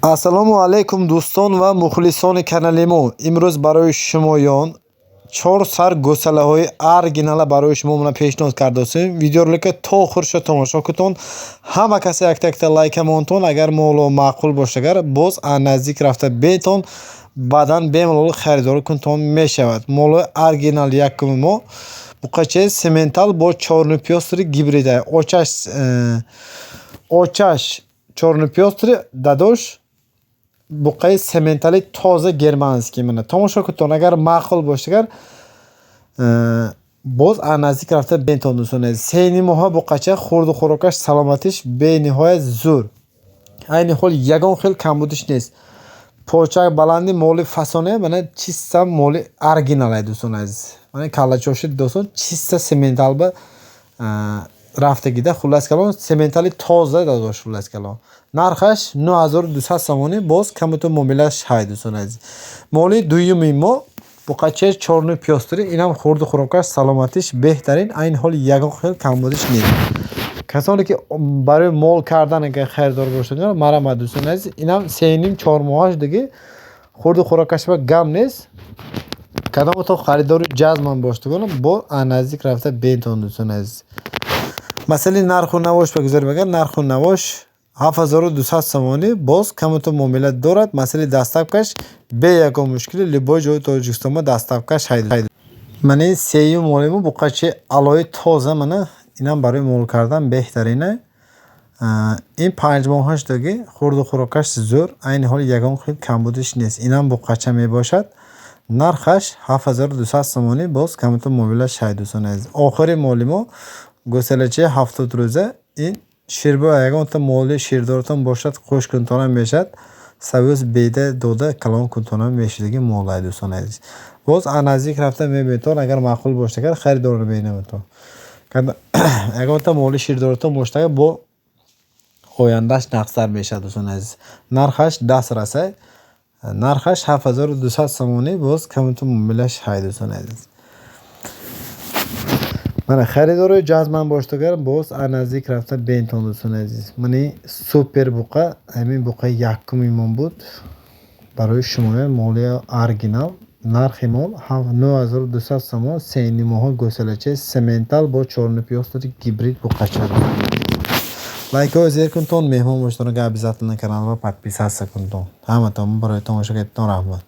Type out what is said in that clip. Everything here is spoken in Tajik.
ассалому алайкум дӯстон ва мухлисони канали мо. имрӯз барои шумоён 4 сар гӯсалаҳои оригинала барои шумо мана пешниҳод кардастем. Видеоро то охирша тамошо кутон. Ҳама касе якта лайка монтон, агар моло маъқул бошагар боз наздик рафта бетон баъдан бемалол харидор кунтон мешавад. Молои оригинал якуми мо буқачаи сементал бо чорнупёстри гибрида. Очаш чорнупёстри дадош буқаи сементали тоза германский мана тамошо кутон. Агар маъқул бошагар боз наздик рафта бентон дӯстон. сени моҳа буқача хурду хӯрокаш саломатиш бениҳоят зур. айни ҳол ягон хел камбудиш нест. поча баланди моли фасоне мана чиста моли оригинал дӯстон азиз. мана калачоши дӯстон чиста сементал ба рафта гида хулас калон сементали тоза дадош хулас калон. нархаш 9200 сомони боз камутон муомилаш ҳай дӯстон азиз. моли дуюми мо буқачаи чорнупёстри инам хурду хӯрокаш саломатиш беҳтарин. айни ҳол ягон хел камбудиш нест. касоне ки барои мол кардан агар харидор бошад марамат дӯстон азиз. инам 3.5-4 моҳаш диги хурду хӯрокаш ба гам нест. кадом то харидори ҷазман боштагон бо наздик рафта бентон дӯстон азиз. масали нарху навош бигузорем. агар нарху навош 7200 сомони боз камутон муомила дорад. масали дастафкаш бе ягон мушкили либои ҷои тоҷикистон ма дастафкаш ҳайд. мани сеюм молимо буқачаи алои тоза мана инам барои мол кардан беҳтарина. ин 5 моҳаш даги хурду хӯрокаш зур. айни ҳол ягон хел камбудиш нест. инам буқача мебошад. нархаш 7200 сомони боз камутон муомилаш ҳайд дӯстон азиз. охири моли мо гӯсалачаи 70 рӯза. ин ширбо ягонта моли ширдортон бошад хушкунтона мешад. савюз беда дода калон кунтона мешадаги молай дӯстон азиз. боз наздик рафта мебетон агар маъқул бошагар харидор бенаматон. ягонта моли ширдортон бошад бо ояндаш нақсар мешад дӯстон азиз. нархаш даст расай. нархаш 7200 сомони боз камутон муомилаш ҳай дӯстон азиз. мана харидори ҷазман боштагар боз наздик рафта бентон дӯстон азиз. мани супер буқа ҳамин буқаи якуми мон буд барои шумо моли оригинал. нархи мол 9200 сомон. сени моҳа гӯсалачаи сементал бо чорнупёстри гибрид буқача. лайкҳои зер кунтон. меҳмон бошедон агар обязательно каналро подписаться кунтон. ҳаматон барои тамошо кардитон раҳмат.